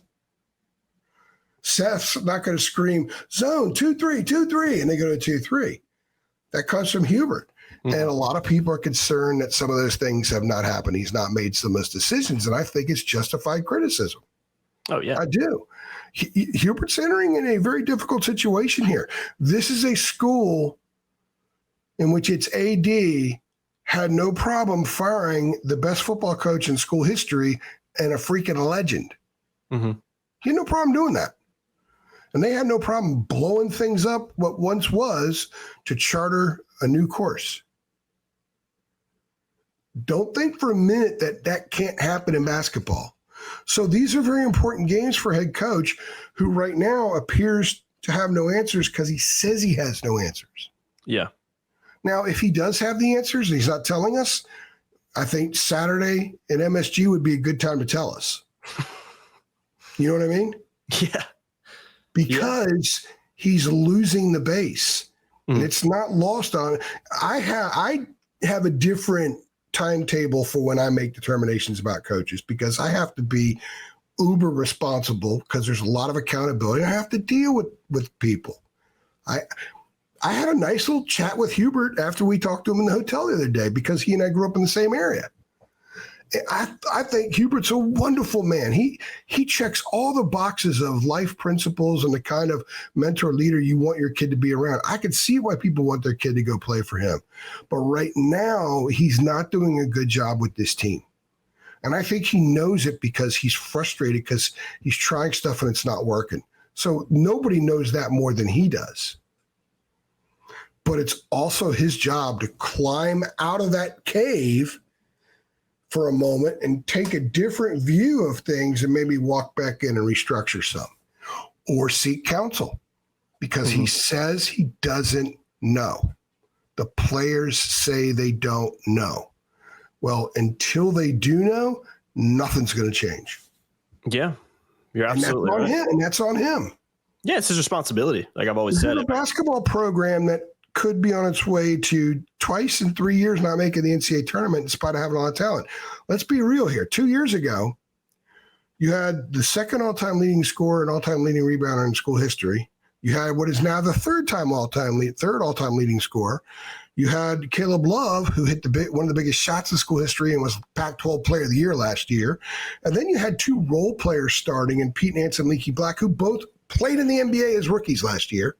Seth's not going to scream, zone, 2-3, 2-3, and they go to 2-3. That comes from Hubert. Mm-hmm. And a lot of people are concerned that some of those things have not happened. He's not made some of those decisions, and I think it's justified criticism. Oh, yeah. I do. Hubert's entering in a very difficult situation here. This is a school in which its AD had no problem firing the best football coach in school history and a freaking legend. Mm-hmm. He had no problem doing that. And they had no problem blowing things up what once was to charter a new course. Don't think for a minute that can't happen in basketball. So these are very important games for head coach who right now appears to have no answers because he says he has no answers. Yeah. Now, if he does have the answers and he's not telling us, I think Saturday at MSG would be a good time to tell us. You know what I mean? Yeah. Because he's losing the base. Mm. And it's not lost on. I have a different timetable for when I make determinations about coaches because I have to be uber responsible because there's a lot of accountability. I have to deal with people. I had a nice little chat with Hubert after we talked to him in the hotel the other day because he and I grew up in the same area. I think Hubert's a wonderful man. He checks all the boxes of life principles and the kind of mentor leader you want your kid to be around. I can see why people want their kid to go play for him. But right now, he's not doing a good job with this team. And I think he knows it because he's frustrated because he's trying stuff and it's not working. So nobody knows that more than he does. But it's also his job to climb out of that cave for a moment and take a different view of things and maybe walk back in and restructure some or seek counsel because he says he doesn't know. The players say they don't know. Well, until they do know, nothing's going to change. Yeah, you're absolutely and that's on right. him. And that's on him. Yeah, it's his responsibility. Like I've always said. A basketball program that could be on its way to twice in 3 years not making the NCAA tournament in spite of having a lot of talent. Let's be real here. 2 years ago, you had the second all-time leading scorer and all-time leading rebounder in school history. You had what is now the third all-time leading scorer. You had Caleb Love, who hit one of the biggest shots in school history and was Pac-12 Player of the Year last year. And then you had two role players starting in Pete Nance and Leaky Black, who both played in the NBA as rookies last year.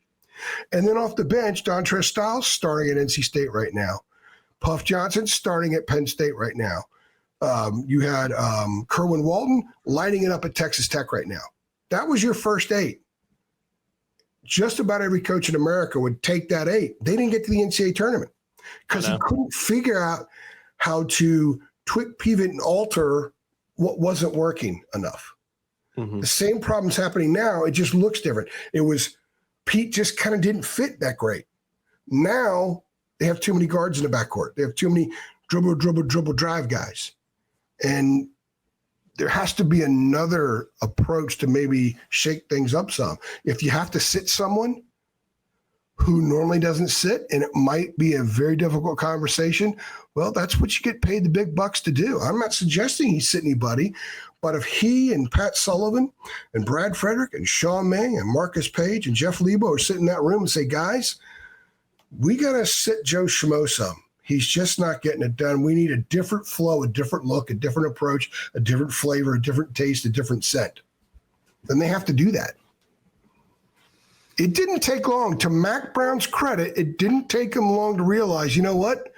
And then off the bench, Dontrez Styles starting at NC State right now. Puff Johnson starting at Penn State right now. You had Kerwin Walton lighting it up at Texas Tech right now. That was your first 8. Just about every coach in America would take that 8. They didn't get to the NCAA tournament because he couldn't figure out how to tweak, pivot, and alter what wasn't working enough. Mm-hmm. The same problem's happening now. It just looks different. It was Pete just kind of didn't fit that great. Now they have too many guards in the backcourt. They have too many dribble, drive guys. And there has to be another approach to maybe shake things up some. If you have to sit someone who normally doesn't sit, and it might be a very difficult conversation, well, that's what you get paid the big bucks to do. I'm not suggesting he sit anybody, but if he and Pat Sullivan and Brad Frederick and Sean May and Marcus Page and Jeff Lebo are sitting in that room and say, guys, we got to sit Joe Schmo some. He's just not getting it done. We need a different flow, a different look, a different approach, a different flavor, a different taste, a different scent. Then they have to do that. It didn't take long. To Mac Brown's credit, it didn't take him long to realize, you know what?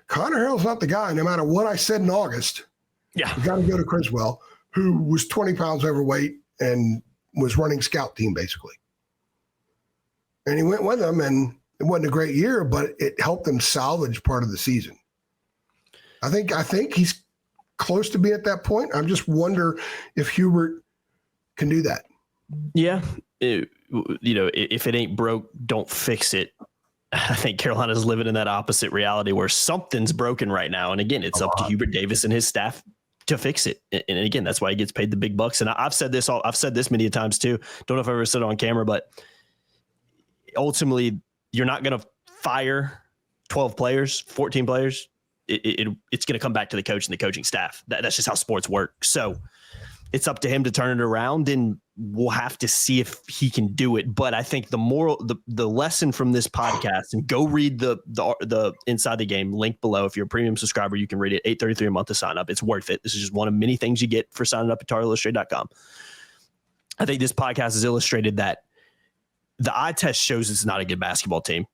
Connor Harrell's not the guy, no matter what I said in August. Yeah. You got to go to Criswell, who was 20 pounds overweight and was running scout team, basically. And he went with him, and it wasn't a great year, but it helped them salvage part of the season. I think he's close to being at that point. I just wonder if Hubert can do that. Yeah. If it ain't broke, don't fix it. I think Carolina's living in that opposite reality where something's broken right now. And again, it's up to Hubert Davis and his staff to fix it. And again, that's why he gets paid the big bucks. And I've said this many times too. Don't know if I ever said it on camera, but ultimately you're not going to fire 12 players, 14 players. It's going to come back to the coach and the coaching staff. That's just how sports work. So it's up to him to turn it around, and we'll have to see if he can do it. But I think the lesson from this podcast, and go read the Inside the Game link below. If you're a premium subscriber, you can read it. $8.33 a month to sign up. It's worth it. This is just one of many things you get for signing up at TarIllustrated.com. I think this podcast has illustrated that the eye test shows it's not a good basketball team.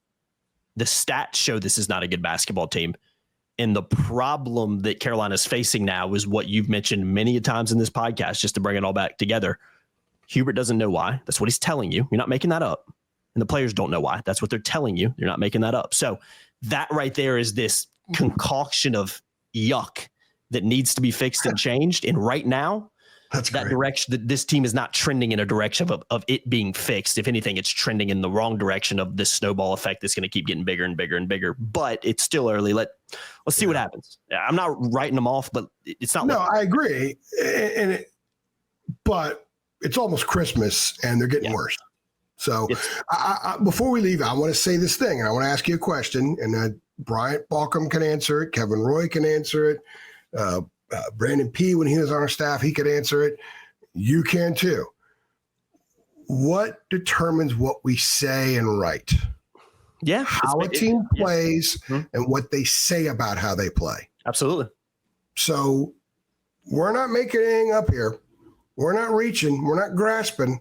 The stats show this is not a good basketball team. And the problem that Carolina's facing now is what you've mentioned many times in this podcast, just to bring it all back together. Hubert doesn't know why. That's what he's telling you. You're not making that up. And the players don't know why. That's what they're telling you. You're not making that up. So that right there is this concoction of yuck that needs to be fixed and changed. And right now, that direction, that this team is not trending in a direction of it being fixed. If anything, it's trending in the wrong direction of this snowball effect that's going to keep getting bigger and bigger and bigger. But it's still early. Let's see what happens. I'm not writing them off, but it's not. No, I agree. But it's almost Christmas and they're getting worse. So before we leave, I want to say this thing, and I want to ask you a question, and Bryant Balcom can answer it. Kevin Roy can answer it. Brandon P., when he was on our staff, he could answer it. You can too. What determines what we say and write? Yeah. How a team plays and what they say about how they play. Absolutely. So we're not making anything up here. We're not reaching. We're not grasping.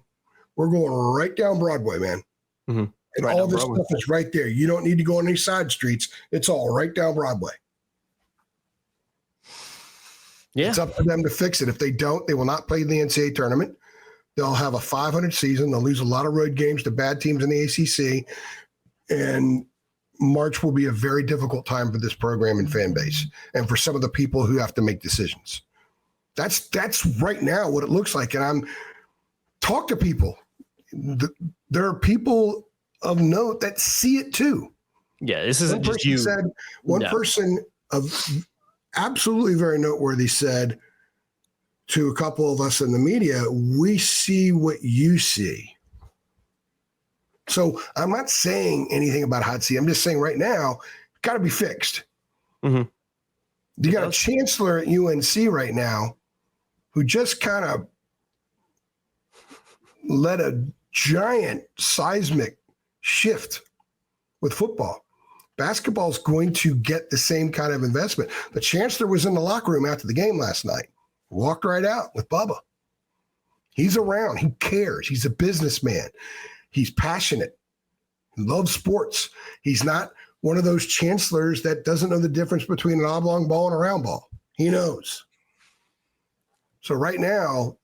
We're going right down Broadway, man. Mm-hmm. And all this stuff is right there. You don't need to go on any side streets. It's all right down Broadway. Yeah. It's up to them to fix it. If they don't, they will not play in the NCAA tournament. They'll have a 500 season. They'll lose a lot of road games to bad teams in the ACC. And March will be a very difficult time for this program and fan base and for some of the people who have to make decisions. That's right now what it looks like. And talk to people. There are people of note that see it too. Yeah, this isn't just you. One person of absolutely very noteworthy said, to a couple of us in the media, we see what you see. So I'm not saying anything about hot seat. I'm just saying right now, got to be fixed. Mm-hmm. You got a chancellor at UNC right now who just kind of led a giant seismic shift with football. Basketball is going to get the same kind of investment. The chancellor was in the locker room after the game last night, walked right out with Bubba. He's around. He cares. He's a businessman. He's passionate. He loves sports. He's not one of those chancellors that doesn't know the difference between an oblong ball and a round ball. He knows. So right now,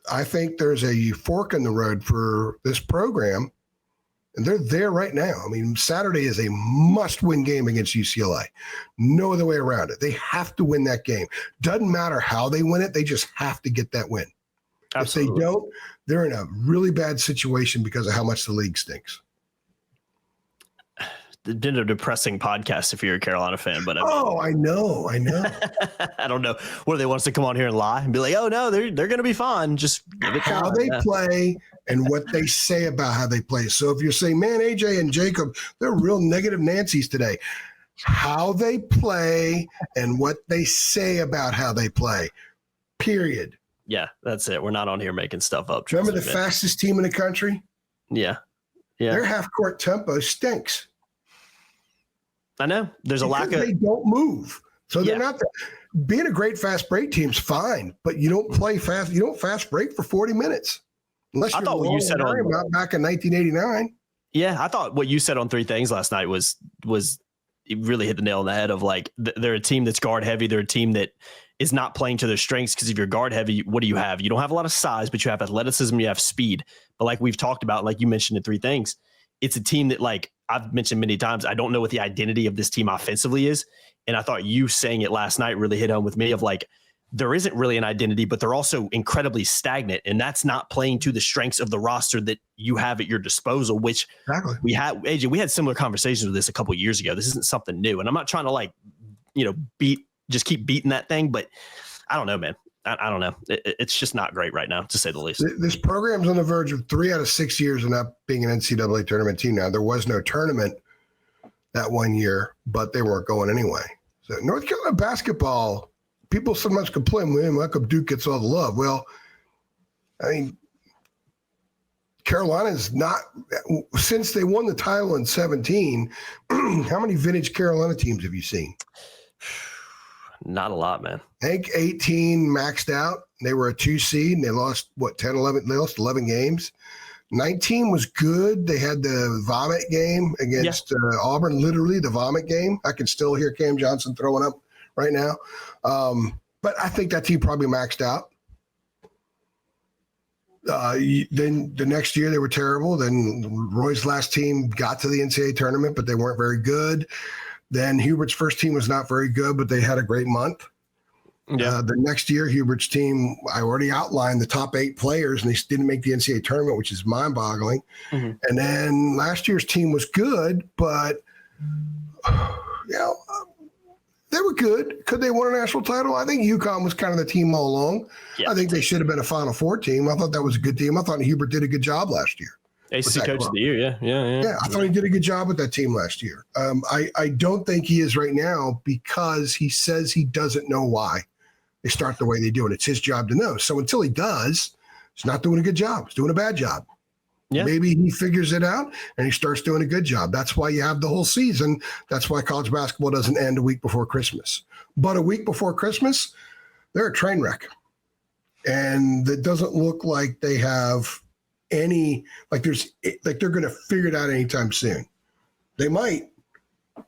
I think there's a fork in the road for this program, and they're there right now. I mean, Saturday is a must-win game against UCLA. No other way around it. They have to win that game. Doesn't matter how they win it. They just have to get that win. Absolutely. If they don't, they're in a really bad situation because of how much the league stinks. It's been a depressing podcast if you're a Carolina fan, but I know. I don't know whether they want us to come on here and lie and be like, oh no, they're going to be fine. Just give it how they play and what they say about how they play. So if you're saying, man, AJ and Jacob, they're real negative Nancy's today. How they play and what they say about how they play. Period. Yeah, that's it. We're not on here making stuff up. Remember the fastest team in the country? Yeah. Their half-court tempo stinks. I know. There's a lack of. They don't move, so they're not. Being a great fast break team's fine, but you don't play fast. You don't fast break for 40 minutes, unless you're what you said on back in 1989. Yeah, I thought what you said on 3 Things last night was it really hit the nail on the head of like they're a team that's guard heavy. They're a team that is not playing to their strengths because if you're guard heavy, what do you have? You don't have a lot of size, but you have athleticism, you have speed. But like we've talked about, like you mentioned in 3 Things, it's a team that, like I've mentioned many times, I don't know what the identity of this team offensively is. And I thought you saying it last night really hit home with me of like, there isn't really an identity, but they're also incredibly stagnant. And that's not playing to the strengths of the roster that you have at your disposal, which we had, AJ, we had similar conversations with this a couple of years ago. This isn't something new. And I'm not trying to like, just keep beating that thing, but I don't know, man. I don't know. It's just not great right now, to say the least. This program's on the verge of 3 out of 6 years of not being an NCAA tournament team now. There was no tournament that one year, but they weren't going anyway. So North Carolina basketball, people sometimes complain, well, how come Duke gets all the love? Well, I mean, Carolina's not, since they won the title in 17, how many vintage Carolina teams have you seen? Not a lot, man. I think 18 maxed out. They were a 2 seed and they lost 10, 11. They lost 11 games. 19 was good. They had the vomit game against Auburn, literally the vomit game. I can still hear Cam Johnson throwing up right now. But I think that team probably maxed out. Then the next year they were terrible. Then Roy's last team got to the NCAA tournament, but they weren't very good. Then Hubert's first team was not very good, but they had a great month. Yeah. The next year, Hubert's team, I already outlined the top 8 players, and they didn't make the NCAA tournament, which is mind-boggling. Mm-hmm. And then last year's team was good, but they were good. Could they win a national title? I think UConn was kind of the team all along. Yeah. I think they should have been a Final Four team. I thought that was a good team. I thought Hubert did a good job last year. ACC Coach of the Year, yeah. I thought he did a good job with that team last year. I don't think he is right now because he says he doesn't know why they start the way they do, and it's his job to know. So until he does, he's not doing a good job. He's doing a bad job. Yeah. Maybe he figures it out and he starts doing a good job. That's why you have the whole season. That's why college basketball doesn't end a week before Christmas. But a week before Christmas, they're a train wreck. And it doesn't look like they have any, like they're going to figure it out anytime soon. They might,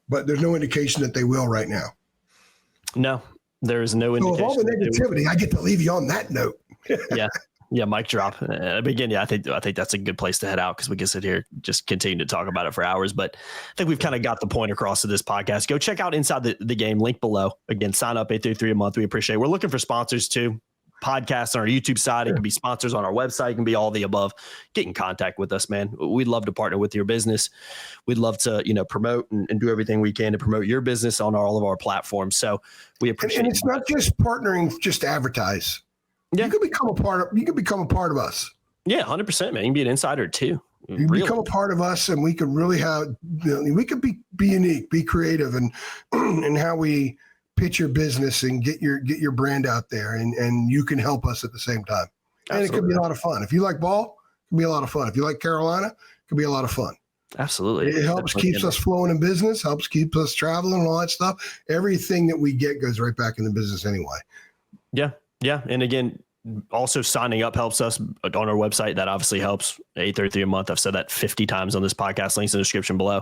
but there's no indication that they will right now. No, there is no indication. So of all the negativity, I get to leave you on that note. Yeah, mic drop. Again, I think that's a good place to head out because we can sit here just continue to talk about it for hours. But I think we've kind of got the point across to this podcast. Go check out Inside the Game, link below. Again, sign up $833 a month. We appreciate it. We're looking for sponsors too. Podcasts on our YouTube side. It can be sponsors on our website. It can be all the above. Get in contact with us, man. We'd love to partner with your business. We'd love to, promote and do everything we can to promote your business on all of our platforms. So we appreciate it. And it's not just partnering, just to advertise. Yeah. You could become a part of us. Yeah, 100%, man. You can be an insider too. You become a part of us, and we could really we could be unique, be creative, and and how we pitch your business and get your brand out there, and you can help us at the same time. And It could be a lot of fun. If you like ball, it could be a lot of fun. If you like Carolina, it could be a lot of fun. Absolutely. It helps keeps us flowing in business, helps keep us traveling and all that stuff. Everything that we get goes right back into business anyway. Yeah. Yeah. And again, also signing up helps us on our website. That obviously helps. $8.33 a month. I've said that 50 times on this podcast. Links in the description below.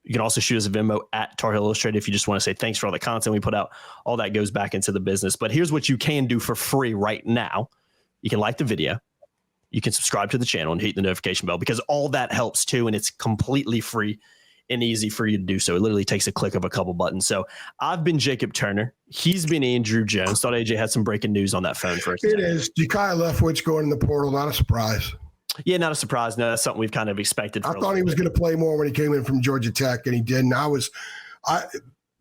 You can also shoot us a Venmo at Tar Heel Illustrated if you just want to say thanks for all the content we put out. All that goes back into the business. But here's what you can do for free right now. You can like the video. You can subscribe to the channel and hit the notification bell, because all that helps too. And it's completely free and easy for you to do so. It literally takes a click of a couple buttons. So I've been Jacob Turner. He's been Andrew Jones. Thought AJ had some breaking news on that phone first. It is. Ja'Kai Leftwich going in the portal. Not a surprise. Yeah, not a surprise. No, that's something we've kind of expected. I thought he was going to play more when he came in from Georgia Tech, and he didn't. I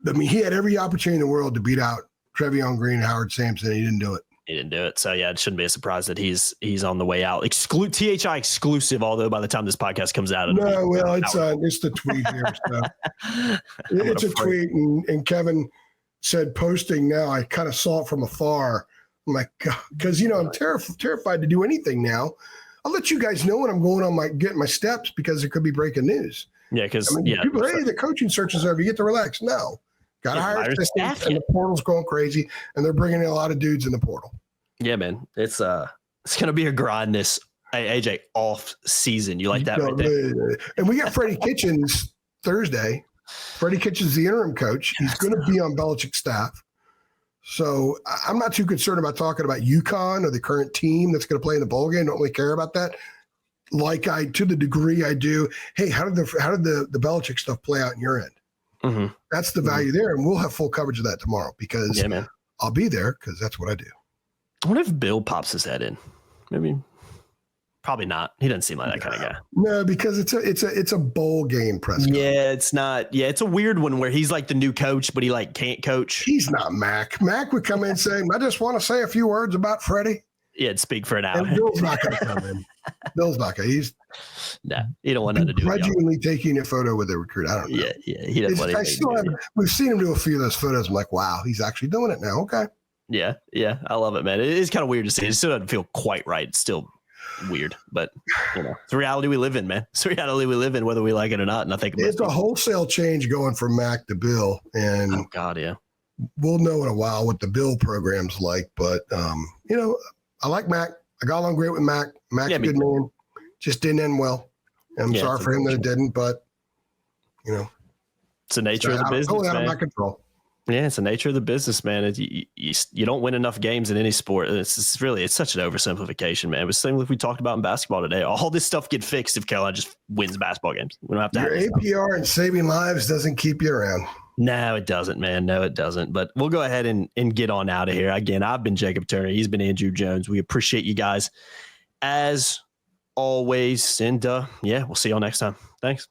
mean, he had every opportunity in the world to beat out Trevion Green, Howard Sampson, and he didn't do it. He didn't do it. So yeah, it shouldn't be a surprise that he's on the way out. THI exclusive, although by the time this podcast comes out, no, well, it's the tweet here. So. It's a tweet, and Kevin said posting now. I kind of saw it from afar. I'm like, because I'm terrified to do anything now. I'll let you guys know when I'm going on getting my steps, because it could be breaking news. Yeah, because people, hey, the coaching search is over. You get to relax. No. Got to hire assistants, and the portal's going crazy, and they're bringing in a lot of dudes in the portal. Yeah, man, it's going to be a grind this AJ off season. You like that right there? And we got Freddie Kitchens Thursday. Freddie Kitchens, the interim coach. He's going to be on Belichick's staff. So I'm not too concerned about talking about UConn or the current team that's going to play in the bowl game. Don't really care about that. To the degree I do. Hey, how did the Belichick stuff play out in your end? Mm-hmm. That's the value there, and we'll have full coverage of that tomorrow, because I'll be there, because that's what I do. I wonder if Bill pops his head in. Maybe, probably not. He doesn't seem like that kind of guy. No, because it's a bowl game press conference. Yeah, it's not. Yeah, it's a weird one where he's like the new coach, but he can't coach. He's not Mac. Mac would come in and say, "I just want to say a few words about Freddie." Yeah, it'd speak for an hour. And Bill's not going to come in. Bill's not going to. He don't want nothing to do with it. Grudgingly taking a photo with a recruit. I don't know. Yeah. He doesn't want anything. We've seen him do a few of those photos. I'm like, wow, he's actually doing it now. Okay. Yeah. I love it, man. It is kind of weird to see. It still doesn't feel quite right. It's still weird, but it's the reality we live in, man. It's the reality we live in, whether we like it or not. And I think it's a wholesale change going from Mac to Bill. And oh God, yeah. We'll know in a while what the Bill program's like, but I like Mac. I got along great with Mac. Mac's a good man. Just didn't end well. I'm sorry for him that it didn't, but it's the nature of the business. Totally out of my control. Yeah, it's the nature of the business, man. You don't win enough games in any sport. It's such an oversimplification, man. It was the same like we talked about in basketball today. All this stuff get fixed if Carolina just wins basketball games. We don't have to. Your APR and saving lives doesn't keep you around. No, it doesn't, man. No, it doesn't. But we'll go ahead and get on out of here. Again, I've been Jacob Turner. He's been Andrew Jones. We appreciate you guys as always. And we'll see y'all next time. Thanks.